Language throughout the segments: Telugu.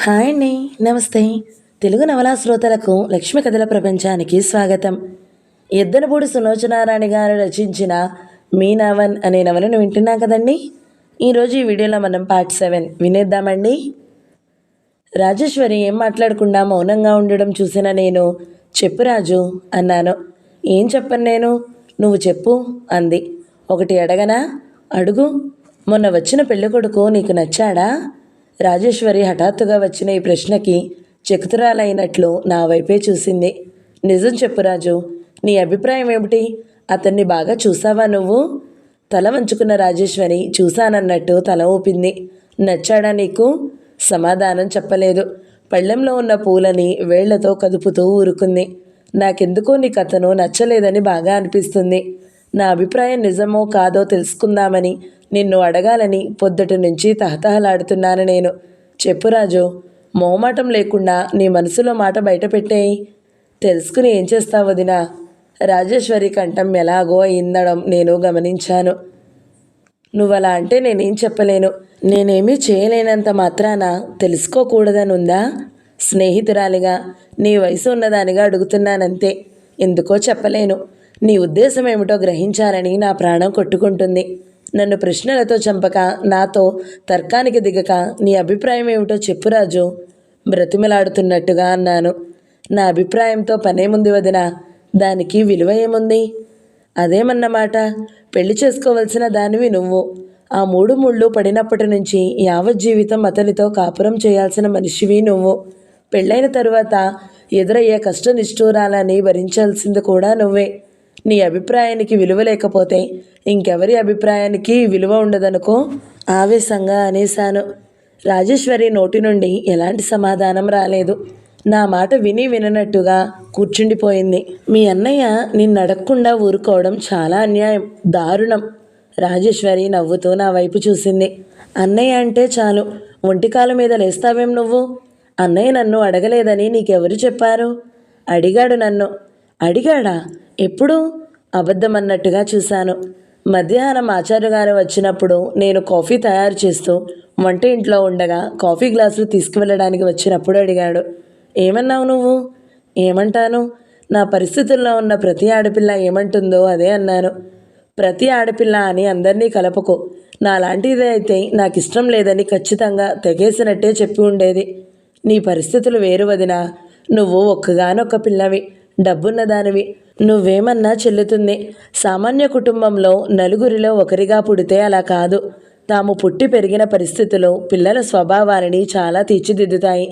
హాయ్ అండి. నమస్తే. తెలుగు నవలా శ్రోతలకు లక్ష్మి కథల ప్రపంచానికి స్వాగతం. ఎద్దనపూడి సులోచనారాణి గారు రచించిన మీనావన్ అనే నవలను వింటున్నాం కదండి. ఈరోజు ఈ వీడియోలో మనం పార్ట్ 7 వినేద్దామండి. రాజేశ్వరి ఏం మాట్లాడకుండా మౌనంగా ఉండడం చూసిన నేను, చెప్పు రాజు అన్నాను. ఏం చెప్పను నేను, నువ్వు చెప్పు అంది. ఒకటి అడగనా? అడుగు. మొన్న వచ్చిన పెళ్ళికొడుకు నీకు నచ్చాడా? రాజేశ్వరి హఠాత్తుగా వచ్చిన ఈ ప్రశ్నకి చకుతురాలైనట్లు నా వైపే చూసింది. నిజం చెప్పు రాజు, నీ అభిప్రాయం ఏమిటి? అతన్ని బాగా చూసావా నువ్వు? తల వంచుకున్న రాజేశ్వరి చూశానన్నట్టు తల ఊపింది. నచ్చాడా నీకు? సమాధానం చెప్పలేదు. పళ్ళెంలో ఉన్న పూలని వేళ్లతో కదుపుతూ ఊరుకుంది. నాకెందుకో నీకు అతను నచ్చలేదని బాగా అనిపిస్తుంది. నా అభిప్రాయం నిజమో కాదో తెలుసుకుందామని నిన్ను అడగాలని పొద్దుటి నుంచి తహతహలాడుతున్నాను నేను. చెప్పు రాజు, మోమాటం లేకుండా నీ మనసులో మాట బయటపెట్టేయి. తెలుసుకుని ఏం చేస్తావు వదినా? రాజేశ్వరి కంఠం ఎలాగో అయిందడం నేను గమనించాను. నువ్వలా అంటే నేనేం చెప్పలేను. నేనేమీ చేయలేనంత మాత్రాన తెలుసుకోకూడదనుందా? స్నేహితురాలిగా, నీ వయసు ఉన్నదానిగా అడుగుతున్నానంతే. ఎందుకో చెప్పలేను. నీ ఉద్దేశం ఏమిటో గ్రహించాలని నా ప్రాణం కొట్టుకుంటుంది. నన్ను ప్రశ్నలతో చంపక, నాతో తర్కానికి దిగక నీ అభిప్రాయం ఏమిటో చెప్పురాజు బ్రతిమలాడుతున్నట్టుగా అన్నాను. నా అభిప్రాయంతో పనేముంది వదినా? దానికి విలువ ఏముంది? అదేమన్నమాట? పెళ్లి చేసుకోవలసిన దానివి నువ్వు. ఆ మూడు ముళ్ళు పడినప్పటి నుంచి యావజ్జీవితం అతనితో కాపురం చేయాల్సిన మనిషివి నువ్వు. పెళ్ళైన తరువాత ఎదురయ్యే కష్ట నిష్ఠూరాలని భరించాల్సింది కూడా నువ్వే. నీ అభిప్రాయానికి విలువ లేకపోతే ఇంకెవరి అభిప్రాయానికి విలువ ఉండదనుకో. ఆవేశంగా అనేశాను. రాజేశ్వరి నోటి నుండి ఎలాంటి సమాధానం రాలేదు. నా మాట విని విననట్టుగా కూర్చుండిపోయింది. మీ అన్నయ్య నిన్నడగకుండా ఊరుకోవడం చాలా అన్యాయం, దారుణం. రాజేశ్వరి నవ్వుతూ నా వైపు చూసింది. అన్నయ్య అంటే చాలు ఒంటికాల మీద లేస్తావేం నువ్వు? అన్నయ్య నన్ను అడగలేదని నీకెవరు చెప్పారు? అడిగాడు నన్ను. అడిగాడా? ఎప్పుడు? అబద్ధమన్నట్టుగా చూశాను. మధ్యాహ్నం ఆచార్య గారు వచ్చినప్పుడు నేను కాఫీ తయారు చేస్తూ వంట ఇంట్లో ఉండగా కాఫీ గ్లాసులు తీసుకువెళ్ళడానికి వచ్చినప్పుడు అడిగాడు. ఏమన్నావు నువ్వు? ఏమంటాను? నా పరిస్థితుల్లో ఉన్న ప్రతి ఆడపిల్ల ఏమంటుందో అదే అన్నాను. ప్రతి ఆడపిల్ల అని అందరినీ కలపకు. నాలాంటిదే అయితే నాకు ఇష్టం లేదని ఖచ్చితంగా తెగేసినట్టే చెప్పి ఉండేది. నీ పరిస్థితులు వేరు వదినా. నువ్వు ఒక్కగానొక్క పిల్లవి, డబ్బున్నదానివి. నువ్వేమన్నా చెల్లుతుంది. సామాన్య కుటుంబంలో నలుగురిలో ఒకరిగా పుడితే అలా కాదు. తాము పుట్టి పెరిగిన పరిస్థితులు పిల్లల స్వభావాన్ని చాలా తీర్చిదిద్దుతాయి.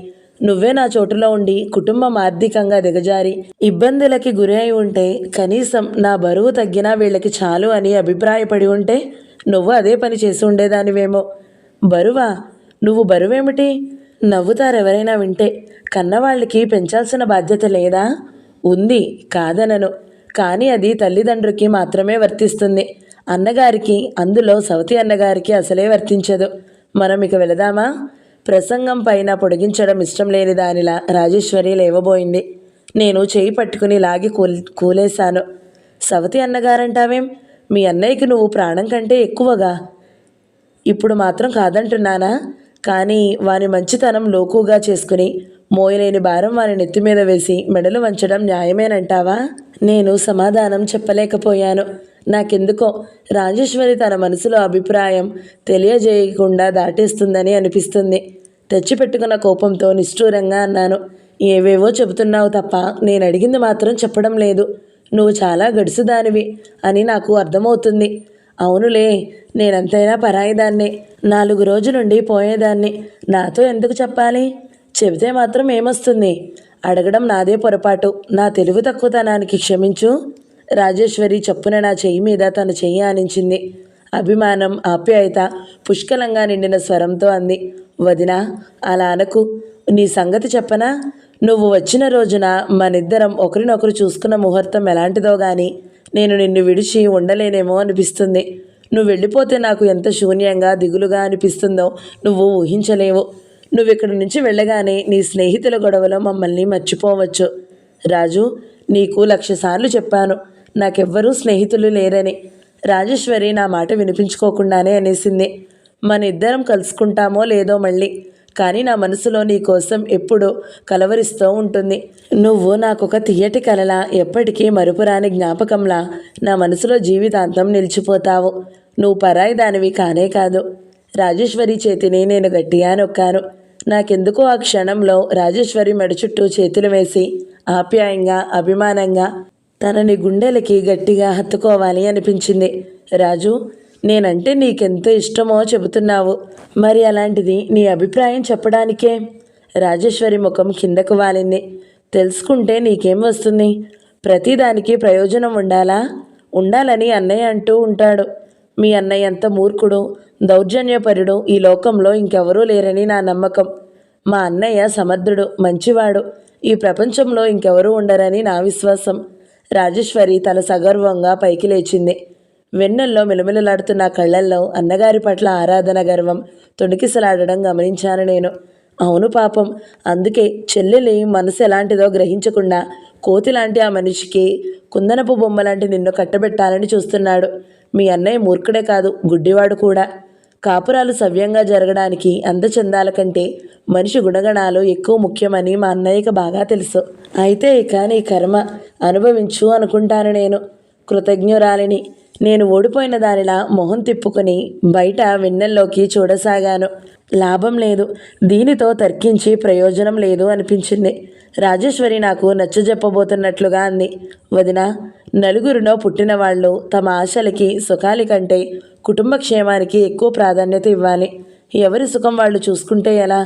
నువ్వే నా చోటులో ఉండి కుటుంబం ఆర్థికంగా దిగజారి ఇబ్బందులకి గురి అయి ఉంటే, కనీసం నా బరువు తగ్గినా వీళ్ళకి చాలు అని అభిప్రాయపడి ఉంటే నువ్వు అదే పని చేసి ఉండేదానివేమో. బరువా? నువ్వు బరువేమిటి? నవ్వుతారెవరైనా వింటే. కన్నవాళ్ళకి పెంచాల్సిన బాధ్యత లేదా? ఉంది, కాదనను. కానీ అది తల్లిదండ్రులకి మాత్రమే వర్తిస్తుంది. అన్నగారికి, అందులో సవతి అన్నగారికి అసలే వర్తించదు. మనం ఇక వెళదామా? ప్రసంగం పైన పొడిగించడం ఇష్టం లేని దానిలా రాజేశ్వరి లేవబోయింది. నేను చేయి పట్టుకుని లాగి కూలేశాను. సవతి అన్నగారంటావేం? మీ అన్నయ్యకి నువ్వు ప్రాణం కంటే ఎక్కువగా. ఇప్పుడు మాత్రం కాదంటున్నానా? కానీ వాని మంచితనం లోకుగా చేసుకుని మోయలేని భారం వారి నెత్తి మీద వేసి మెడలు వంచడం న్యాయమేనంటావా? నేను సమాధానం చెప్పలేకపోయాను. నాకెందుకో రాజేశ్వరి తన మనసులో అభిప్రాయం తెలియజేయకుండా దాటేస్తుందని అనిపిస్తుంది. తెచ్చిపెట్టుకున్న కోపంతో నిష్ఠూరంగా అన్నాను. ఏవేవో చెబుతున్నావు తప్ప నేను అడిగింది మాత్రం చెప్పడం లేదు. నువ్వు చాలా గడుసుదానివి అని నాకు అర్థమవుతుంది. అవునులే, నేనంతైనా పరాయిదాన్నే. 4 రోజులుండి పోయేదాన్ని. నాతో ఎందుకు చెప్పాలి? చెబితే మాత్రం ఏమొస్తుంది? అడగడం నాదే పొరపాటు. నా తెలివి తక్కువతనానికి క్షమించు. రాజేశ్వరి చప్పున నా చెయ్యి మీద తన చెయ్యి ఆనించింది. అభిమానం, ఆప్యాయత పుష్కలంగా నిండిన స్వరంతో అంది. వదినా, అలా అనకు. నీ సంగతి చెప్పనా? నువ్వు వచ్చిన రోజున మనిద్దరం ఒకరినొకరు చూసుకున్న ముహూర్తం ఎలాంటిదో గాని నేను నిన్ను విడిచి ఉండలేనేమో అనిపిస్తుంది. నువ్వు వెళ్ళిపోతే నాకు ఎంత శూన్యంగా, దిగులుగా అనిపిస్తుందో నువ్వు ఊహించలేవు. నువ్విక్కడి నుంచి వెళ్ళగానే నీ స్నేహితుల గొడవలో మమ్మల్ని మర్చిపోవచ్చు. రాజు, నీకు 1,00,000 సార్లు చెప్పాను నాకెవ్వరూ స్నేహితులు లేరని. రాజేశ్వరి నా మాట వినిపించుకోకుండానే అనేసింది. మన ఇద్దరం కలుసుకుంటామో లేదో మళ్ళీ, కానీ నా మనసులో నీ కోసం ఎప్పుడూ కలవరిస్తూ ఉంటుంది. నువ్వు నాకొక తియ్యటి కలలా, ఎప్పటికీ మరుపురాని జ్ఞాపకంలా నా మనసులో జీవితాంతం నిలిచిపోతావు. నువ్వు పరాయి దానివి కానే కాదు. రాజేశ్వరి చేతిని నేను గట్టిగా నొక్కాను. నాకెందుకో ఆ క్షణంలో రాజేశ్వరి మెడ చుట్టూ చేతులు వేసి ఆప్యాయంగా, అభిమానంగా తనని గుండెలకి గట్టిగా హత్తుకోవాలి అనిపించింది. రాజు, నేనంటే నీకెంత ఇష్టమో చెబుతున్నావు, మరి అలాంటిది నీ అభిప్రాయం చెప్పడానికే. రాజేశ్వరి ముఖం కిందకు వాలింది. తెలుసుకుంటే నీకేం వస్తుంది? ప్రతిదానికి ప్రయోజనం ఉండాలా? ఉండాలని అన్నయ్య అంటూ ఉంటాడు. మీ అన్నయ్య ఎంత మూర్ఖుడు, దౌర్జన్యపరుడు ఈ లోకంలో ఇంకెవరూ లేరని నా నమ్మకం. మా అన్నయ్య సమర్థుడు, మంచివాడు. ఈ ప్రపంచంలో ఇంకెవరూ ఉండరని నా విశ్వాసం. రాజేశ్వరి తల సగర్వంగా పైకి లేచింది. వెన్నెల్లో మిలమిలలాడుతున్న కళ్ళల్లో అన్నగారి పట్ల ఆరాధన గర్వం తొణికిసలాడడం గమనించాను నేను. అవును పాపం, అందుకే చెల్లెలి మనసు ఎలాంటిదో గ్రహించకుండా కోతిలాంటి ఆ మనిషికి కుందనపు బొమ్మలాంటి నిన్ను కట్టబెట్టాలని చూస్తున్నాడు. మీ అన్నయ్య మూర్ఖుడే కాదు, గుడ్డివాడు కూడా. కాపురాలు సవ్యంగా జరగడానికి అందచందాల కంటే మనిషి గుణగణాలు ఎక్కువ ముఖ్యమని మా అన్నయ్యకి బాగా తెలుసు. అయితే ఇక నీ కర్మ అనుభవించు అనుకుంటాను నేను. కృతజ్ఞురాలిని. నేను ఓడిపోయిన దానిలా మొహం తిప్పుకొని బయట వెన్నెల్లోకి చూడసాగాను. లాభం లేదు, దీనితో తర్కించి ప్రయోజనం లేదు అనిపించింది. రాజేశ్వరి నాకు నచ్చజెప్పబోతున్నట్లుగా అంది. వదిన, నలుగురినో పుట్టిన వాళ్ళు తమ ఆశలకి, సుఖాలి కంటే కుటుంబ క్షేమానికి ఎక్కువ ప్రాధాన్యత ఇవ్వాలి. ఎవరి సుఖం వాళ్ళు చూసుకుంటే ఎలా?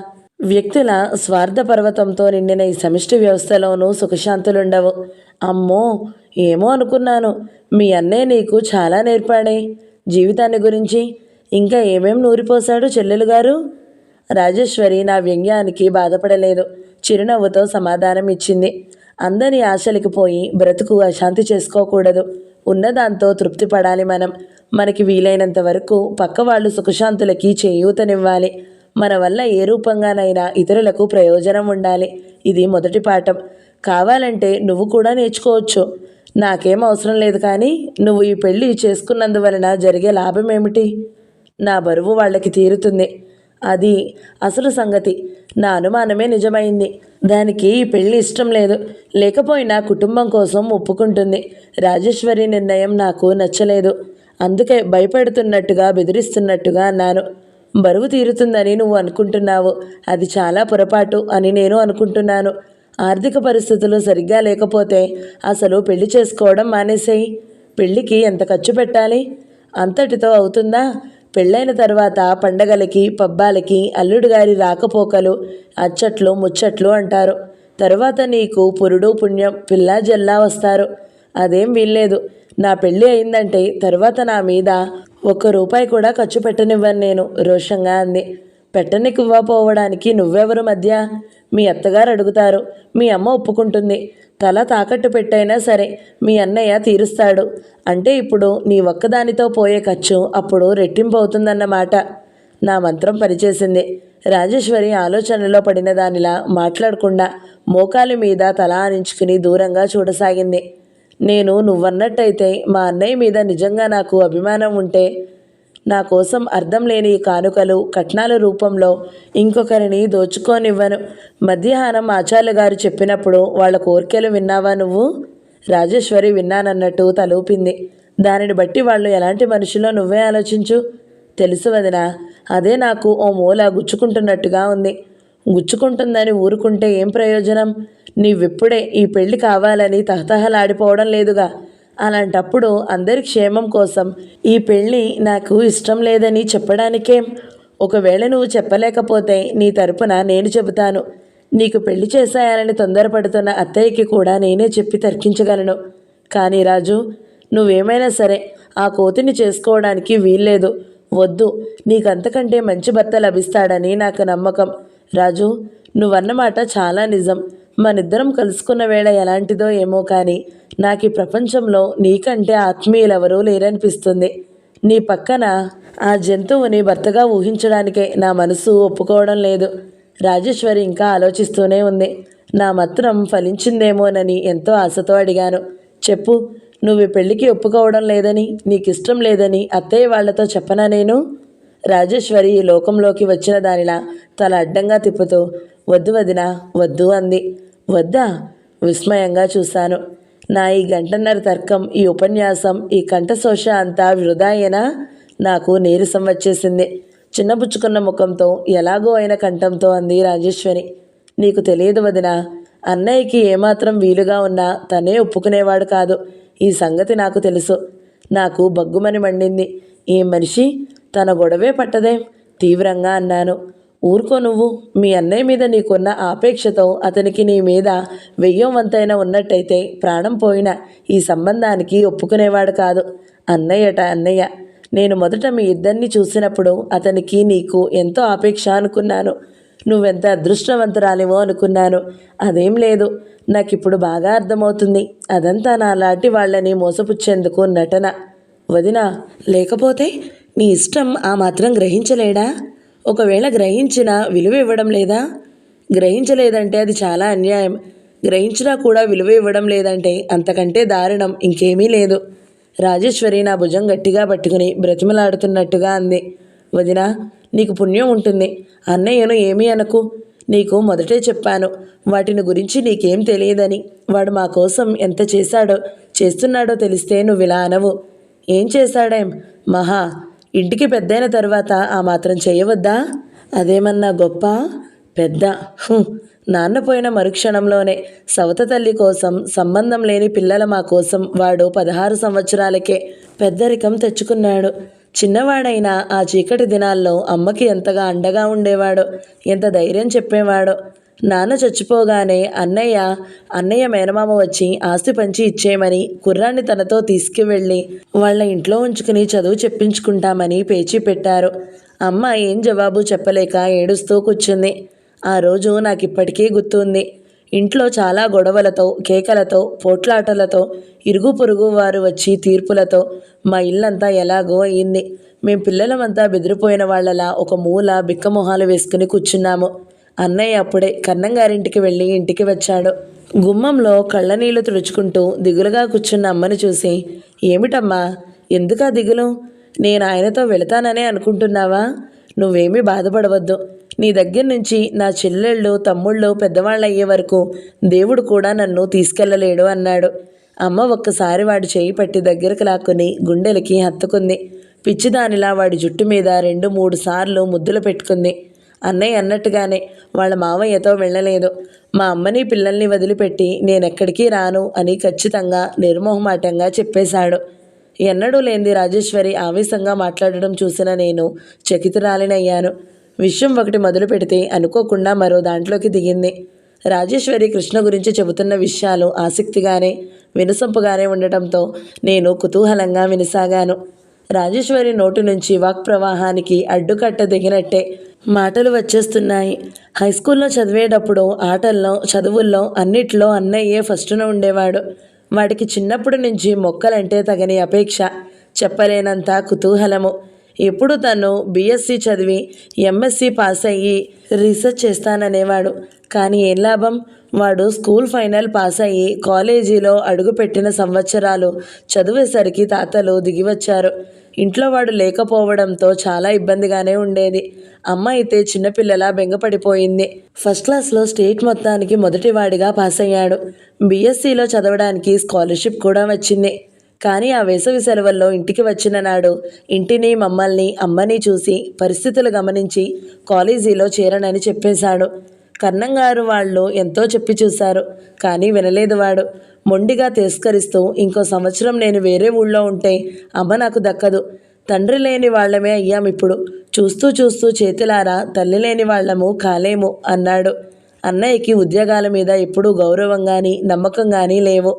వ్యక్తుల స్వార్థ పర్వతంతో నిండిన ఈ సమిష్టి వ్యవస్థలోనూ సుఖశాంతులుండవు. అమ్మో, ఏమో అనుకున్నాను. మీ అన్నయ్య నీకు చాలా నేర్పాడే జీవితాన్ని గురించి. ఇంకా ఏమేం నూరిపోశాడు చెల్లెలు గారు? రాజేశ్వరి నా వ్యంగ్యానికి బాధపడలేదు. చిరునవ్వుతో సమాధానం ఇచ్చింది. అందని ఆశలకి పోయి బ్రతుకు అశాంతి చేసుకోకూడదు. ఉన్నదాంతో తృప్తి పడాలి మనం. మనకి వీలైనంత వరకు పక్క వాళ్ళు సుఖశాంతులకి చేయూతనివ్వాలి. మన వల్ల ఏ రూపంగానైనా ఇతరులకు ప్రయోజనం ఉండాలి. ఇది మొదటి పాఠం. కావాలంటే నువ్వు కూడా నేర్చుకోవచ్చు. నాకేం అవసరం లేదు, కానీ నువ్వు ఈ పెళ్ళి చేసుకున్నందువలన జరిగే లాభం ఏమిటి? నా బరువు వాళ్ళకి తీరుతుంది. అది అసలు సంగతి. నా అనుమానమే నిజమైంది. దానికి ఈ పెళ్ళి ఇష్టం లేదు. లేకపోయినా కుటుంబం కోసం ఒప్పుకుంటుంది. రాజేశ్వరి నిర్ణయం నాకు నచ్చలేదు. అందుకే భయపెడుతున్నట్టుగా, బెదిరిస్తున్నట్టుగా అన్నాను. బరువు తీరుతుందని నువ్వు అనుకుంటున్నావు. అది చాలా పొరపాటు అని నేను అనుకుంటున్నాను. ఆర్థిక పరిస్థితులు సరిగ్గా లేకపోతే అసలు పెళ్లి చేసుకోవడం మానేసేయి. పెళ్ళికి ఎంత ఖర్చు పెట్టాలి? అంతటితో అవుతుందా? పెళ్ళైన తర్వాత పండగలకి, పబ్బాలకి, అల్లుడు గారి రాకపోకలు, అచ్చట్లు ముచ్చట్లు అంటారు. తర్వాత నీకు పురుడు పుణ్యం, పిల్లా జల్లా వస్తారు. అదేం వీల్లేదు. నా పెళ్ళి అయిందంటే తర్వాత నా మీద ₹1 కూడా ఖర్చు పెట్టనివ్వను నేను, రోషంగా అంది. పెట్టనివ్వపోవడానికి నువ్వెవరు మధ్య? మీ అత్తగారు అడుగుతారు, మీ అమ్మ ఒప్పుకుంటుంది. తల తాకట్టు పెట్టైనా సరే మీ అన్నయ్య తీరుస్తాడు. అంటే ఇప్పుడు నీ ఒక్కదానితో పోయే ఖర్చు అప్పుడు రెట్టింపు అవుతుందన్నమాట. నా మంత్రం పనిచేసింది. రాజేశ్వరి ఆలోచనలో పడిన దానిలా మాట్లాడకుండా మోకాలి మీద తల ఆనించుకుని దూరంగా చూడసాగింది. నేను నువ్వన్నట్టయితే మా అన్నయ్య మీద నిజంగా నాకు అభిమానం ఉంటే నా కోసం అర్థం లేని కానుకలు, కట్నాల రూపంలో ఇంకొకరిని దోచుకోనివ్వను. మధ్యాహ్నం ఆచార్య గారు చెప్పినప్పుడు వాళ్ళ కోరికలు విన్నావా నువ్వు? రాజేశ్వరి విన్నానన్నట్టు తలూపింది. దానిని బట్టి వాళ్ళు ఎలాంటి మనుషులో నువ్వే ఆలోచించు. తెలుసు వదిన, అదే నాకు ఓ మూల గుచ్చుకుంటున్నట్టుగా ఉంది. గుచ్చుకుంటుందని ఊరుకుంటే ఏం ప్రయోజనం? నీవిప్పుడే ఈ పెళ్లి కావాలని తహతహలాడిపోవడం లేదుగా. అలాంటప్పుడు అందరి క్షేమం కోసం ఈ పెళ్ళి నాకు ఇష్టం లేదని చెప్పడానికేం? ఒకవేళ నువ్వు చెప్పలేకపోతే నీ తరపున నేను చెబుతాను. నీకు పెళ్లి చేసేయాలని తొందరపడుతున్న అత్తయ్యకి కూడా నేనే చెప్పి తర్కించగలను. కానీ రాజు, నువ్వేమైనా సరే ఆ కోతిని చేసుకోవడానికి వీల్లేదు. వద్దు. నీకంతకంటే మంచి భర్త లభిస్తాడని నాకు నమ్మకం. రాజు, నువ్వన్నమాట చాలా నిజం. మనిద్దరం కలుసుకున్న వేళ ఎలాంటిదో ఏమో కానీ నాకు ఈ ప్రపంచంలో నీకంటే ఆత్మీయులెవరూ లేరనిపిస్తుంది. నీ పక్కన ఆ జంతువుని భర్తగా ఊహించడానికే నా మనసు ఒప్పుకోవడం లేదు. రాజేశ్వరి ఇంకా ఆలోచిస్తూనే ఉంది. నా మాత్రం ఫలించిందేమోనని ఎంతో ఆశతో అడిగాను. చెప్పు, నువ్వు పెళ్ళికి ఒప్పుకోవడం లేదని, నీకు ఇష్టం లేదని అత్తయ్య వాళ్లతో చెప్పనా నేను? రాజేశ్వరి ఈ లోకంలోకి వచ్చిన దానిలా తల అడ్డంగా తిప్పుతూ, వద్దు వదినా, వద్దు అంది. వద్దా? విస్మయంగా చూశాను. నా ఈ గంటన్నర తర్కం, ఈ ఉపన్యాసం, ఈ కంఠశోష అంతా వృధాయేనా? నాకు నీరసం వచ్చేసింది. చిన్నబుచ్చుకున్న ముఖంతో, ఎలాగో అయిన కంఠంతో అంది రాజేశ్వరి. నీకు తెలియదు వదినా, అన్నయ్యకి ఏమాత్రం వీలుగా ఉన్నా తనే ఒప్పుకునేవాడు కాదు. ఈ సంగతి నాకు తెలుసు. నాకు బగ్గుమని మండింది. ఏం మనిషి, తన గొడవే పట్టదేం? తీవ్రంగా అన్నాను. ఊరుకో నువ్వు. మీ అన్నయ్య మీద నీకున్న ఆపేక్షతో అతనికి నీ మీద వెయ్యం వంతైనా ఉన్నట్టయితే ప్రాణం పోయినా ఈ సంబంధానికి ఒప్పుకునేవాడు కాదు. అన్నయ్యట అన్నయ్య. నేను మొదట మీ ఇద్దరిని చూసినప్పుడు అతనికి నీకు ఎంతో ఆపేక్ష అనుకున్నాను. నువ్వెంత అదృష్టవంతురాలివో అనుకున్నాను. అదేం లేదు. నాకిప్పుడు బాగా అర్థమవుతుంది. అదంతా నాలాంటి వాళ్ళని మోసపుచ్చేందుకు నటన. వదినా, లేకపోతే నీ ఇష్టం ఆ మాత్రం గ్రహించలేడా? ఒకవేళ గ్రహించినా విలువ ఇవ్వడం లేదా? గ్రహించలేదంటే అది చాలా అన్యాయం. గ్రహించినా కూడా విలువ ఇవ్వడం లేదంటే అంతకంటే దారుణం ఇంకేమీ లేదు. రాజేశ్వరి నా భుజం గట్టిగా పట్టుకుని బ్రతిమలాడుతున్నట్టుగా అంది. వదినా, నీకు పుణ్యం ఉంటుంది. అన్నయ్యను ఏమీ అనకు. నీకు మొదటే చెప్పాను, వాటిని గురించి నీకేం తెలియదని. వాడు మా కోసం ఎంత చేస్తున్నాడో తెలిస్తే నువ్వు ఇలా అనవు. ఏం చేశాడేం? మహా. ఇంటికి పెద్దయిన తర్వాత ఆ మాత్రం చేయవద్దా? అదేమన్నా గొప్ప? పెద్ద. నాన్న పోయిన మరుక్షణంలోనే సవత తల్లి కోసం, సంబంధం లేని పిల్లల మా కోసం వాడు 16 సంవత్సరాలకే పెద్దరికం తెచ్చుకున్నాడు. చిన్నవాడైన ఆ చీకటి దినాల్లో అమ్మకి ఎంతగా అండగా ఉండేవాడో, ఎంత ధైర్యం చెప్పేవాడో. నాన్న చచ్చిపోగానే అన్నయ్య మేనమామ వచ్చి ఆస్తి పంచి ఇచ్చేయమని, కుర్రాన్ని తనతో తీసుకువెళ్ళి వాళ్ళ ఇంట్లో ఉంచుకుని చదువు చెప్పించుకుంటామని పేచీ పెట్టారు. అమ్మ ఏం జవాబు చెప్పలేక ఏడుస్తూ కూర్చుంది. ఆ రోజు నాకిప్పటికీ గుర్తుంది. ఇంట్లో చాలా గొడవలతో, కేకలతో, పోట్లాటలతో, ఇరుగు పొరుగు వారు వచ్చి తీర్పులతో మా ఇల్లంతా ఎలాగో అయింది. మేం పిల్లలమంతా బెదిరిపోయిన వాళ్ళలా ఒక మూల బిక్కమొహాలు వేసుకుని కూర్చున్నాము. అన్నయ్య అప్పుడే కన్నంగారింటికి వెళ్ళి ఇంటికి వచ్చాడు. గుమ్మంలో కళ్ళనీళ్లు తుడుచుకుంటూ దిగులుగా కూర్చున్న అమ్మని చూసి, ఏమిటమ్మా, ఎందుకా దిగులు? నేను ఆయనతో వెళతాననే అనుకుంటున్నావా? నువ్వేమీ బాధపడవద్దు. నీ దగ్గర నుంచి నా చెల్లెళ్ళు, తమ్ముళ్ళు పెద్దవాళ్ళు అయ్యే వరకు దేవుడు కూడా నన్ను తీసుకెళ్ళలేడు అన్నాడు. అమ్మ ఒక్కసారి వాడి చేయి పట్టి దగ్గరకు లాక్కుని గుండెలకి హత్తుకుంది. పిచ్చిదానిలా వాడి జుట్టు మీద 2-3 సార్లు ముద్దులు పెట్టుకుంది. అన్నయ్య అన్నట్టుగానే వాళ్ళ మావయ్యతో వెళ్ళలేదు. మా అమ్మని పిల్లల్ని వదిలిపెట్టి నేనెక్కడికి రాను అని ఖచ్చితంగా నిర్మోహమాటంగా చెప్పేశాడు. ఎన్నడూ లేనిది రాజేశ్వరి ఆవేశంగా మాట్లాడడం చూసిన నేను చకితురాలినయ్యాను. విషయం ఒకటి మొదలు పెడితే అనుకోకుండా మరో దాంట్లోకి దిగింది. రాజేశ్వరి కృష్ణ గురించి చెబుతున్న విషయాలు ఆసక్తిగానే, వినసొంపుగానే ఉండటంతో నేను కుతూహలంగా వినసాగాను. రాజేశ్వరి నోటి నుంచి వాక్ ప్రవాహానికి అడ్డుకట్ట దిగినట్టే మాటలు వచ్చేస్తున్నాయి. హైస్కూల్లో చదివేటప్పుడు ఆటల్లో, చదువుల్లో అన్నిట్లో అన్నయ్యే ఫస్టున ఉండేవాడు. వాడికి చిన్నప్పటి నుంచి మొక్కలంటే తగని అపేక్ష, చెప్పలేనంత కుతూహలము. ఎప్పుడు తను బీఎస్సీ చదివి ఎంఎస్సీ పాస్ అయ్యి రీసెర్చ్ చేస్తాననేవాడు. కానీ ఏం లాభం? వాడు స్కూల్ ఫైనల్ పాస్ అయ్యి కాలేజీలో అడుగుపెట్టిన సంవత్సరాలు చదివేసరికి తాతలు దిగివచ్చారు. ఇంట్లో వాడు లేకపోవడంతో చాలా ఇబ్బందిగానే ఉండేది. అమ్మ అయితే చిన్నపిల్లలా బెంగపడిపోయింది. ఫస్ట్ క్లాస్లో స్టేట్ మొత్తానికి మొదటివాడిగా పాస్ అయ్యాడు. బీఎస్సీలో చదవడానికి స్కాలర్షిప్ కూడా వచ్చింది. కానీ ఆ వేసవి సెలవుల్లో ఇంటికి వచ్చిన నాడు ఇంటిని, మమ్మల్ని, అమ్మని చూసి పరిస్థితులు గమనించి కాలేజీలో చేరనని చెప్పేశాడు. కన్నంగారు వాళ్ళు ఎంతో చెప్పి చూశారు. కానీ వినలేదు వాడు. మొండిగా తిరస్కరిస్తూ, ఇంకో సంవత్సరం నేను వేరే ఊళ్ళో ఉంటే అమ్మ నాకు దక్కదు. తండ్రి లేని వాళ్ళమే అయ్యామిప్పుడు. చూస్తూ చూస్తూ చేతులారా తల్లి లేని వాళ్ళము కాలేము అన్నాడు. అన్నయ్యకి ఉద్యోగాల మీద ఎప్పుడూ గౌరవం కానీ, నమ్మకం కానీ లేవు.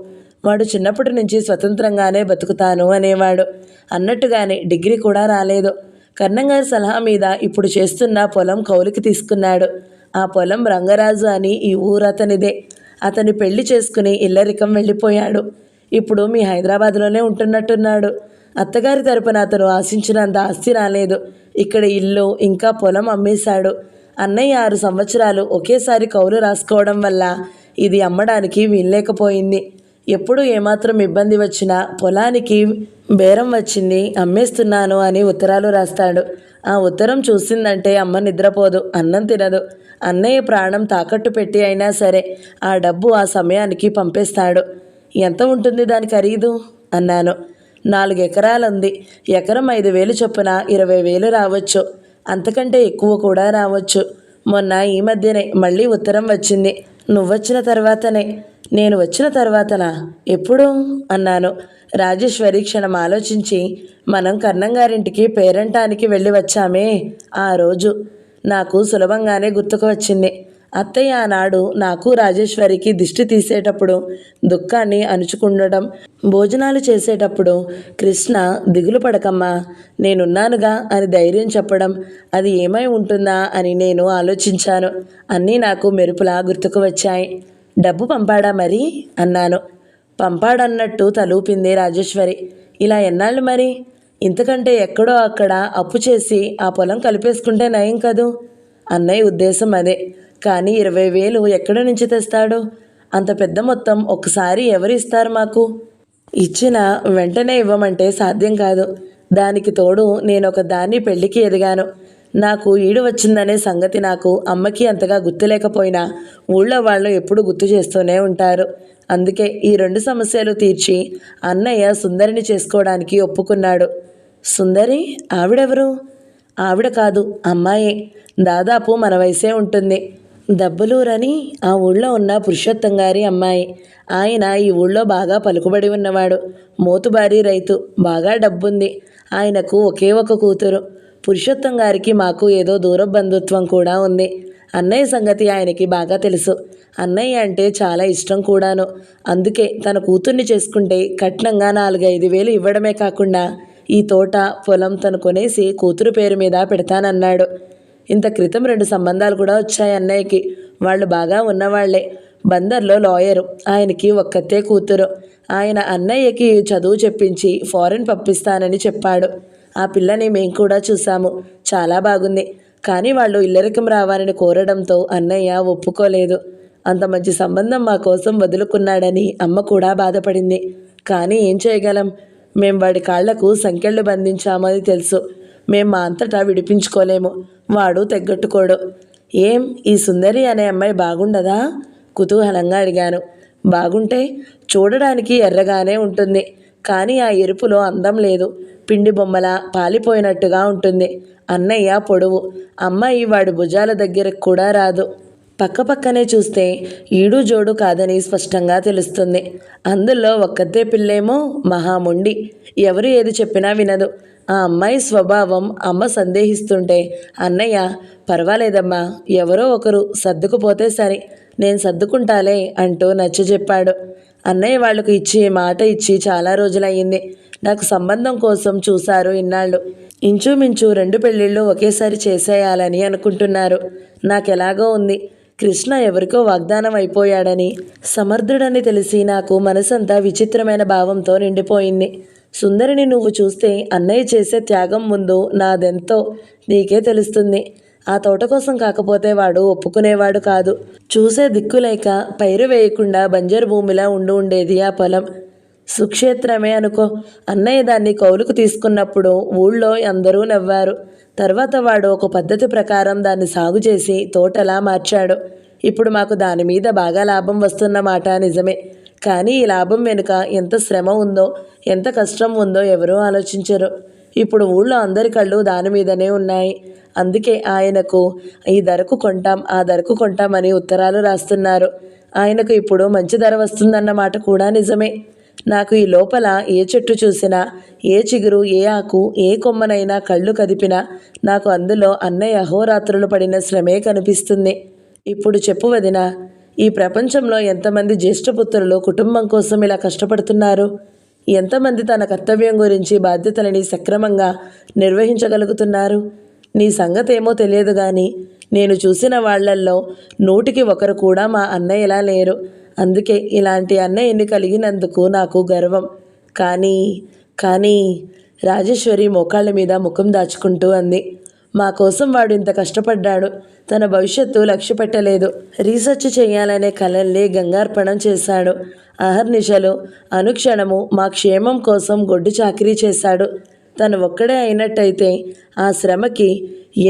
వాడు చిన్నప్పటి నుంచి స్వతంత్రంగానే బతుకుతాను అనేవాడు. అన్నట్టుగానే డిగ్రీ కూడా రాలేదు. కన్నంగారి సలహా మీద ఇప్పుడు చేస్తున్న పొలం కౌలుకి తీసుకున్నాడు. ఆ పొలం రంగరాజు అని ఈ ఊరు అతనిదే. అతని పెళ్లి చేసుకుని ఇల్లరికం వెళ్ళిపోయాడు. ఇప్పుడు మీ హైదరాబాద్లోనే ఉంటున్నట్టున్నాడు. అత్తగారి తరపున అతను ఆశించినంత ఆస్తి రాలేదు. ఇక్కడ ఇల్లు ఇంకా పొలం అమ్మేశాడు. అన్నయ్య 6 సంవత్సరాలు ఒకేసారి కౌలు రాసుకోవడం వల్ల ఇది అమ్మడానికి వీల్లేకపోయింది. ఎప్పుడు ఏమాత్రం ఇబ్బంది వచ్చినా పొలానికి బేరం వచ్చింది, అమ్మేస్తున్నాను అని ఉత్తరాలు రాస్తాడు. ఆ ఉత్తరం చూసిందంటే అమ్మ నిద్రపోదు, అన్నం తినదు. అన్నయ్య ప్రాణం తాకట్టు పెట్టి అయినా సరే ఆ డబ్బు ఆ సమయానికి పంపేస్తాడు. ఎంత ఉంటుంది దాని ఖరీదు అన్నాను. 4 ఎకరాలుంది. ఎకరం 5,000 చొప్పున 20,000 రావచ్చు. అంతకంటే ఎక్కువ కూడా రావచ్చు. మొన్న ఈ మధ్యనే మళ్ళీ ఉత్తరం వచ్చింది. నువ్వొచ్చిన తర్వాతనే. నేను వచ్చిన తర్వాతనా? ఎప్పుడు అన్నాను. రాజేశ్వరి క్షణం ఆలోచించి, మనం కన్నంగారింటికి పేరంటానికి వెళ్ళి వచ్చామే ఆ రోజు. నాకు సులభంగానే గుర్తుకు వచ్చింది. అత్తయ్య ఆనాడు నాకు రాజేశ్వరికి దిష్టి తీసేటప్పుడు దుఃఖాన్ని అణుచుకుండడం, భోజనాలు చేసేటప్పుడు కృష్ణ దిగులు పడకమ్మా నేనున్నానుగా అని ధైర్యం చెప్పడం, అది ఏమై ఉంటుందా అని నేను ఆలోచించాను. అన్నీ నాకు మెరుపులా గుర్తుకు వచ్చాయి. డబ్బు పంపాడా మరి అన్నాను. పంపాడన్నట్టు తలూపింది రాజేశ్వరి. ఇలా ఎన్నాళ్ళు మరి? ఇంతకంటే ఎక్కడో అక్కడ అప్పు చేసి ఆ పొలం కలిపేసుకుంటే నయం కదూ. అన్నయ్య ఉద్దేశం అదే. కానీ 20,000 ఎక్కడి నుంచి తెస్తాడు? అంత పెద్ద మొత్తం ఒక్కసారి ఎవరు ఇస్తారు మాకు? ఇచ్చిన వెంటనే ఇవ్వమంటే సాధ్యం కాదు. దానికి తోడు నేనొక దాన్ని పెళ్లికి ఎదిగాను. నాకు ఈడు వచ్చిందనే సంగతి నాకు అమ్మకి అంతగా గుర్తులేకపోయినా ఊళ్ళో వాళ్ళు ఎప్పుడు గుర్తు చేస్తూనే ఉంటారు. అందుకే ఈ 2 సమస్యలు తీర్చి అన్నయ్య సుందరిని చేసుకోవడానికి ఒప్పుకున్నాడు. సుందరి? ఆవిడెవరు? ఆవిడ కాదు, అమ్మాయే. దాదాపు మన వయసే ఉంటుంది. దబ్బులూరని ఆ ఊళ్ళో ఉన్న పురుషోత్తం గారి అమ్మాయి. ఆయన ఈ ఊళ్ళో బాగా పలుకుబడి ఉన్నవాడు. మోతుబారి రైతు. బాగా డబ్బుంది. ఆయనకు ఒకే ఒక కూతురు. పురుషోత్తం గారికి మాకు ఏదో దూర బంధుత్వం కూడా ఉంది. అన్నయ్య సంగతి ఆయనకి బాగా తెలుసు. అన్నయ్య అంటే చాలా ఇష్టం కూడాను. అందుకే తన కూతుర్ని చేసుకుంటే కట్నంగా 4-5 వేలు ఇవ్వడమే కాకుండా ఈ తోట పొలం తను కొనేసి కూతురు పేరు మీద పెడతానన్నాడు. ఇంత క్రితం 2 సంబంధాలు కూడా వచ్చాయి అన్నయ్యకి. వాళ్ళు బాగా ఉన్నవాళ్లే. బందర్లో లాయరు. ఆయనకి ఒక్కతే కూతురు. ఆయన అన్నయ్యకి చదువు చెప్పించి ఫారెన్ పంపిస్తానని చెప్పాడు. ఆ పిల్లని మేం కూడా చూసాము. చాలా బాగుంది. కానీ వాళ్ళు ఇల్లరికం రావాలని కోరడంతో అన్నయ్య ఒప్పుకోలేదు. అంత మంచి సంబంధం మా కోసం వదులుకున్నాడని అమ్మ కూడా బాధపడింది. కానీ ఏం చేయగలం? మేం వాడి కాళ్లకు సంకెళ్ళు బంధించామని తెలుసు. మేం మా అంతటా విడిపించుకోలేము. వాడు తెగ్గట్టుకోడు. ఏం ఈ సుందరి అనే అమ్మాయి బాగుండదా? కుతూహలంగా అడిగాను. బాగుంటే చూడడానికి ఎర్రగానే ఉంటుంది. కానీ ఆ ఎరుపులో అందం లేదు. పిండి బొమ్మలా పాలిపోయినట్టుగా ఉంటుంది. అన్నయ్య పొడవు. అమ్మాయి వాడి భుజాల దగ్గరకు కూడా రాదు. పక్కపక్కనే చూస్తే ఈడు జోడు కాదని స్పష్టంగా తెలుస్తుంది. అందులో ఒక్కతే పిల్లేమో మహామొండి. ఎవరు ఏది చెప్పినా వినదు. ఆ అమ్మాయి స్వభావం అమ్మ సందేహిస్తుంటే అన్నయ్య, పర్వాలేదమ్మా, ఎవరో ఒకరు సర్దుకుపోతే సరే, నేను సర్దుకుంటాలే అంటూ నచ్చజెప్పాడు. అన్నయ్య వాళ్లకు ఇచ్చి మాట ఇచ్చి చాలా రోజులయ్యింది. నాకు సంబంధం కోసం చూశారు ఇన్నాళ్ళు. ఇంచుమించు 2 పెళ్ళిళ్ళు ఒకేసారి చేసేయాలని అనుకుంటున్నారు. నాకెలాగో ఉంది. కృష్ణ ఎవరికో వాగ్దానం అయిపోయాడని, సమర్థుడని తెలిసి నాకు మనసంతా విచిత్రమైన భావంతో నిండిపోయింది. సుందరిని నువ్వు చూస్తే అన్నయ్య చేసే త్యాగం ముందు నాదెంతో నీకే తెలుస్తుంది. ఆ తోట కోసం కాకపోతే వాడు ఒప్పుకునేవాడు కాదు. చూసే దిక్కులేక పైరు వేయకుండా బంజరు భూమిలా ఉండేది ఆ పొలం. సుక్షేత్రమే అనుకో. అన్నయ్య దాన్ని కౌలుకు తీసుకున్నప్పుడు ఊళ్ళో అందరూ నవ్వారు. తర్వాత వాడు ఒక పద్ధతి ప్రకారం దాన్ని సాగు చేసి తోటలా మార్చాడు. ఇప్పుడు మాకు దాని మీద బాగా లాభం వస్తున్న మాట నిజమే. కానీ ఈ లాభం వెనుక ఎంత శ్రమ ఉందో, ఎంత కష్టం ఉందో ఎవరూ ఆలోచించరు. ఇప్పుడు ఊళ్ళో అందరి కళ్ళు దాని మీదనే ఉన్నాయి. అందుకే ఆయనకు ఈ ధరకు కొంటాం, ఆ ధరకు కొంటామని ఉత్తరాలు రాస్తున్నారు. ఆయనకు ఇప్పుడు మంచి ధర వస్తుందన్న మాట కూడా నిజమే. నాకు ఈ లోపల ఏ చెట్టు చూసినా, ఏ చిగురు, ఏ ఆకు, ఏ కొమ్మనైనా కళ్ళు కదిపినా నాకు అందులో అన్నయ్య అహోరాత్రులు పడిన శ్రమే కనిపిస్తుంది. ఇప్పుడు చెప్పు వదినా, ఈ ప్రపంచంలో ఎంతమంది జ్యేష్ఠపుత్రులు కుటుంబం కోసం ఇలా కష్టపడుతున్నారు? ఎంతమంది తన కర్తవ్యం గురించి బాధ్యతలని సక్రమంగా నిర్వహించగలుగుతున్నారు? నీ సంగతేమో తెలియదు కానీ నేను చూసిన వాళ్లల్లో 100కి 1 కూడా మా అన్నయ్యలా లేరు. అందుకే ఇలాంటి అన్నయ్యని కలిగినందుకు నాకు గర్వం. కానీ రాజేశ్వరి మోకాళ్ళ మీద ముఖం దాచుకుంటూ అంది. మా కోసం వాడు ఇంత కష్టపడ్డాడు. తన భవిష్యత్తు లక్ష్య పెట్టలేదు. రీసెర్చ్ చేయాలనే కలల్ని గంగార్పణం చేశాడు. అహర్నిశలు అనుక్షణము మా క్షేమం కోసం గొడ్డు చాకిరీ చేశాడు. తను ఒక్కడే అయినట్టయితే ఆ శ్రమకి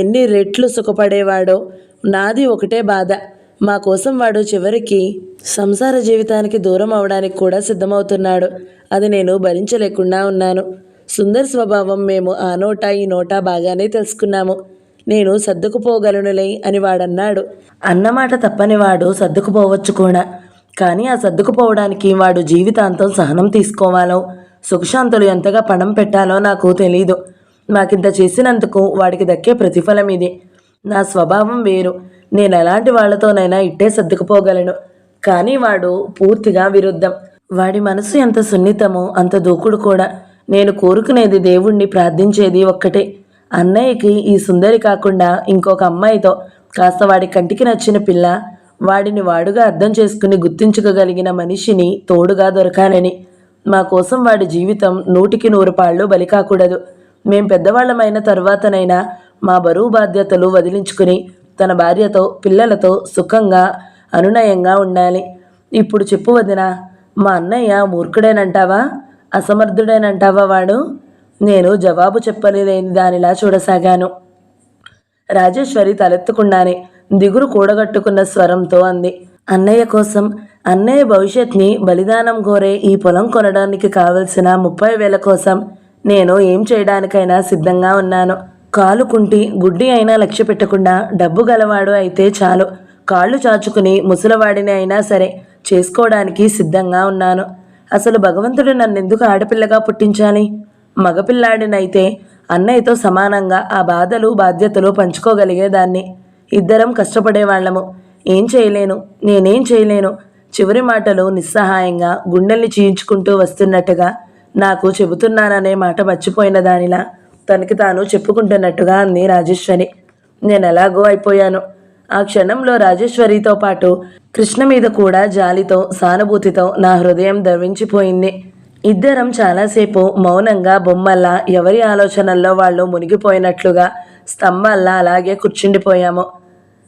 ఎన్ని రెట్లు సుఖపడేవాడో. నాది ఒకటే బాధ. మా కోసం వాడు చివరికి సంసార జీవితానికి దూరం అవడానికి కూడా సిద్ధమవుతున్నాడు. అది నేను భరించలేకుండా ఉన్నాను. సుందర్ స్వభావం మేము ఆ నోటా ఈ నోటా బాగానే తెలుసుకున్నాము. నేను సర్దుకుపోగలనులే అని వాడన్నాడు. అన్నమాట తప్పని వాడు సర్దుకుపోవచ్చు కూడా. కానీ ఆ సర్దుకుపోవడానికి వాడు జీవితాంతం సహనం తీసుకోవాలో, సుఖశాంతులు ఎంతగా పణం పెట్టాలో నాకు తెలీదు. మాకింత చేసినందుకు వాడికి దక్కే ప్రతిఫలం ఇది. నా స్వభావం వేరు. నేను ఎలాంటి వాళ్లతోనైనా ఇట్టే సర్దుకుపోగలను. కానీ వాడు పూర్తిగా విరుద్ధం. వాడి మనసు ఎంత సున్నితమో అంత దూకుడు కూడా. నేను కోరుకునేది, దేవుణ్ణి ప్రార్థించేది ఒక్కటే. అన్నయ్యకి ఈ సుందరి కాకుండా ఇంకొక అమ్మాయితో కాస్త వాడి కంటికి నచ్చిన పిల్ల, వాడిని వాడుగా అర్థం చేసుకుని గుర్తించుకోగలిగిన మనిషిని తోడుగా దొరకాలని. మా కోసం వాడి జీవితం 100కి 100 పాళ్ళు బలి కాకూడదు. మేం పెద్దవాళ్ళమైన తర్వాతనైనా మా బరువు బాధ్యతలు వదిలించుకుని తన భార్యతో పిల్లలతో సుఖంగా అనునయంగా ఉండాలి. ఇప్పుడు చెప్పు వదినా, మా అన్నయ్య మూర్ఖుడేనంటావా, అసమర్థుడేనంటావా వాడు? నేను జవాబు చెప్పలేని దానిలా చూడసాగాను. రాజేశ్వరి తలెత్తకుండానే దిగురు కూడగట్టుకున్న స్వరంతో అంది. అన్నయ్య కోసం, అన్నయ్య భవిష్యత్ని బలిదానం కోరే ఈ పొలం కొనడానికి కావలసిన 30,000 కోసం నేను ఏం చేయడానికైనా సిద్ధంగా ఉన్నాను. కాలు కుంటి గుడ్డి అయినా లక్ష్య పెట్టకుండా డబ్బు గలవాడు అయితే చాలు. కాళ్ళు చాచుకుని ముసలివాడిని అయినా సరే చేసుకోవడానికి సిద్ధంగా ఉన్నాను. అసలు భగవంతుడు నన్నెందుకు ఆడపిల్లగా పుట్టించాలి? మగపిల్లాడినైతే అన్నయ్యతో సమానంగా ఆ బాధలు బాధ్యతలు పంచుకోగలిగేదాన్ని. ఇద్దరం కష్టపడేవాళ్లము. ఏం చేయలేను, నేనేం చేయలేను. చివరి మాటలు నిస్సహాయంగా గుండెల్ని చీల్చుకుంటూ వస్తున్నట్టుగా, నాకు చెబుతున్నాననే మాట మర్చిపోయిన దానిలా తనకి తాను చెప్పుకుంటున్నట్టుగా అంది రాజేశ్వరి. నేను ఎలాగో అయిపోయాను. ఆ క్షణంలో రాజేశ్వరితో పాటు కృష్ణ మీద కూడా జాలితో సానుభూతితో నా హృదయం ద్రవించిపోయింది. ఇద్దరం చాలాసేపు మౌనంగా బొమ్మల్లా ఎవరి ఆలోచనల్లో వాళ్ళు మునిగిపోయినట్లుగా స్తంభాల్లా అలాగే కూర్చుండిపోయాము.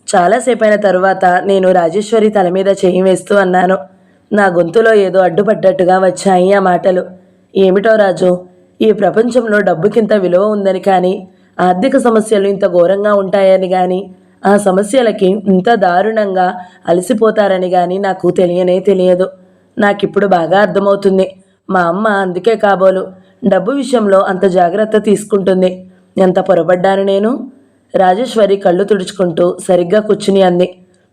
చాలాసేపైన తరువాత నేను రాజేశ్వరి తల మీద చేయి వేస్తూ అన్నాను. నా గొంతులో ఏదో అడ్డుపడ్డట్టుగా వచ్చాయి ఆ మాటలు. ఏమిటో రాజు, ఈ ప్రపంచంలో డబ్బుకింత విలువ ఉందని కానీ, ఆర్థిక సమస్యలు ఇంత ఘోరంగా ఉంటాయని కానీ, ఆ సమస్యలకి ఇంత దారుణంగా అలసిపోతారని కానీ నాకు తెలియదు. నాకిప్పుడు బాగా అర్థమవుతుంది. మా అమ్మ అందుకే కాబోలు డబ్బు విషయంలో అంత జాగ్రత్త తీసుకుంటుంది. ఎంత పొరపడ్డాను నేను. రాజేశ్వరి కళ్ళు తుడుచుకుంటూ సరిగ్గా కూర్చుని అంది.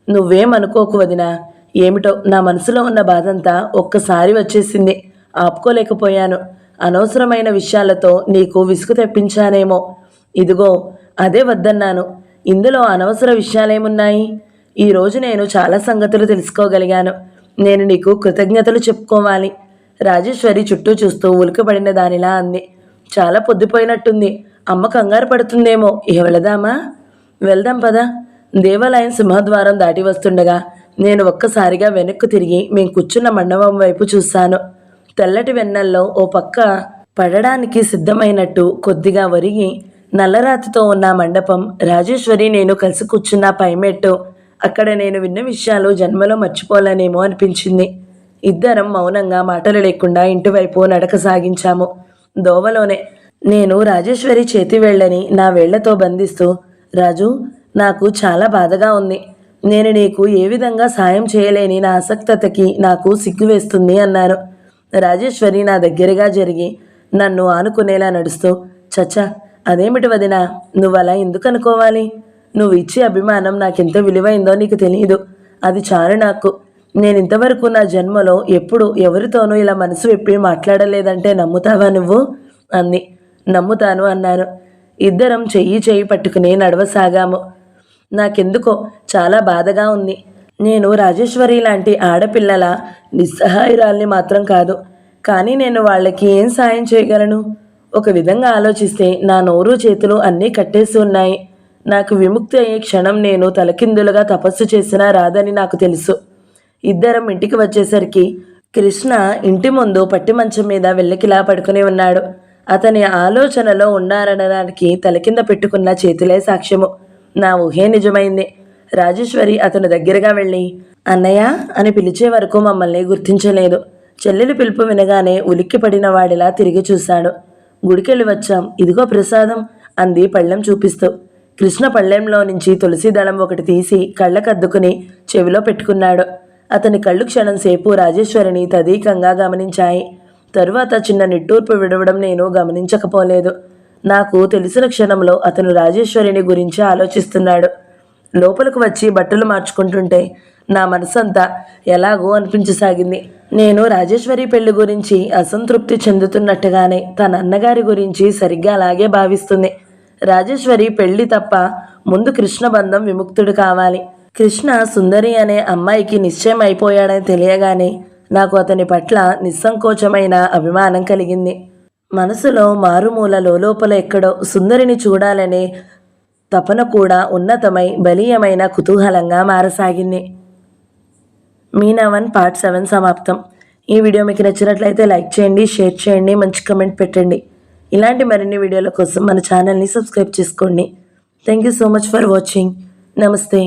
నువ్వేమనుకోకు వదినా. ఏమిటో నా మనసులో ఉన్న బాధంతా ఒక్కసారి వచ్చేసింది. ఆపుకోలేకపోయాను. అనవసరమైన విషయాలతో నీకు విసుగు తెప్పించానేమో. ఇదిగో అదే వద్దన్నాను. ఇందులో అనవసర విషయాలేమున్నాయి? ఈరోజు నేను చాలా సంగతులు తెలుసుకోగలిగాను. నేను నీకు కృతజ్ఞతలు చెప్పుకోవాలి. రాజేశ్వరి చుట్టూ చూస్తూ ఉలికబడిన దానిలా అంది. చాలా పొద్దుపోయినట్టుంది. అమ్మ కంగారు పడుతుందేమో. వెళదామా? వెళ్దాం పదా. దేవాలయం సింహద్వారం దాటి వస్తుండగా నేను ఒక్కసారిగా వెనక్కు తిరిగి మేం కూర్చున్న మండపం వైపు చూశాను. తెల్లటి వెన్నెల్లో ఓ పక్క పడడానికి సిద్ధమైనట్టు కొద్దిగా ఒరిగి నల్లరాతితో ఉన్న మండపం, రాజేశ్వరి నేను కలిసి కూర్చున్న పైమెట్టు, అక్కడ నేను విన్న విషయాలు జన్మలో మర్చిపోలేనేమో అనిపించింది. ఇద్దరం మౌనంగా మాటలు లేకుండా ఇంటివైపు నడక సాగించాము. దోవలోనే నేను రాజేశ్వరి చేతి వేళ్ళని నా వేళ్లతో బంధిస్తూ, రాజు, నాకు చాలా బాధగా ఉంది. నేను నీకు ఏ విధంగా సాయం చేయలేని నా ఆసక్తతకి నాకు సిగ్గు వేస్తుంది అన్నాను. రాజేశ్వరి నా దగ్గరగా జరిగి నన్ను ఆనుకునేలా నడుస్తూ, చచ్చా, అదేమిటి వదినా, నువ్వలా ఎందుకు అనుకోవాలి? నువ్వు ఇచ్చే అభిమానం నాకెంత విలువైందో నీకు తెలియదు. అది చాలు నాకు. నేను ఇంతవరకు నా జన్మలో ఎప్పుడు ఎవరితోనూ ఇలా మనసు విప్పి మాట్లాడలేదంటే నమ్ముతావా నువ్వు? అంది. నమ్ముతాను అన్నాను. ఇద్దరం చెయ్యి పట్టుకుని నడవసాగాము. నాకెందుకో చాలా బాధగా ఉంది. నేను రాజేశ్వరి లాంటి ఆడపిల్లల నిస్సహాయురాల్ని మాత్రం కాదు. కానీ నేను వాళ్ళకి ఏం సాయం చేయగలను? ఒక విధంగా ఆలోచిస్తే నా నోరు చేతులు అన్నీ కట్టేసి ఉన్నాయి. నాకు విముక్తి అయ్యే క్షణం నేను తలకిందులుగా తపస్సు చేసినా రాదని నాకు తెలుసు. ఇద్దరం ఇంటికి వచ్చేసరికి కృష్ణ ఇంటి ముందు పట్టి మంచం మీద వెల్లకిలా పడుకుని ఉన్నాడు. అతని ఆలోచనలో ఉన్నారనడానికి తలకింద పెట్టుకున్న చేతులే సాక్ష్యము. నా ఊహే నిజమైంది. రాజేశ్వరి అతను దగ్గరగా వెళ్ళి అన్నయ్య అని పిలిచే వరకు మమ్మల్ని గుర్తించలేదు. చెల్లెలి పిలుపు వినగానే ఉలిక్కి పడిన వాడిలా తిరిగి చూశాడు. గుడికెళ్ళి వచ్చాం, ఇదిగో ప్రసాదం అంది పళ్ళెం చూపిస్తూ. కృష్ణ పళ్ళెంలో నుంచి తులసి దళం ఒకటి తీసి కళ్ళకద్దుకుని చెవిలో పెట్టుకున్నాడు. అతని కళ్ళు క్షణం సేపు రాజేశ్వరిని తదీకంగా గమనించాయి. తరువాత చిన్న నిట్టూర్పు విడవడం నేను గమనించకపోలేదు. నాకు తెలిసిన క్షణంలో అతను రాజేశ్వరిని గురించి ఆలోచిస్తున్నాడు. లోపలికి వచ్చి బట్టలు మార్చుకుంటుంటే నా మనసంతా ఎలాగో అనిపించసాగింది. నేను రాజేశ్వరి పెళ్లి గురించి అసంతృప్తి చెందుతున్నట్టుగానే తన అన్నగారి గురించి సరిగ్గా అలాగే భావిస్తుంది. రాజేశ్వరి పెళ్లి తప్ప ముందు కృష్ణ బంధం విముక్తుడు కావాలి. కృష్ణ సుందరి అనే అమ్మాయికి నిశ్చయం అయిపోయాడని తెలియగానే నాకు అతని పట్ల నిస్సంకోచమైన అభిమానం కలిగింది. మనసులో మారుమూల లోపల ఎక్కడో సుందరిని చూడాలనే తపన కూడా ఉన్నతమై బలీయమైన కుతూహలంగా మారసాగింది. మీనా 1 పార్ట్ 7 సమాప్తం. ఈ వీడియో మీకు నచ్చినట్లయితే లైక్ చేయండి, షేర్ చేయండి, మంచి కమెంట్ పెట్టండి. ఇలాంటి మరిన్ని వీడియోల కోసం మన ఛానల్ని సబ్స్క్రైబ్ చేసుకోండి. Thank you so much for watching. నమస్తే.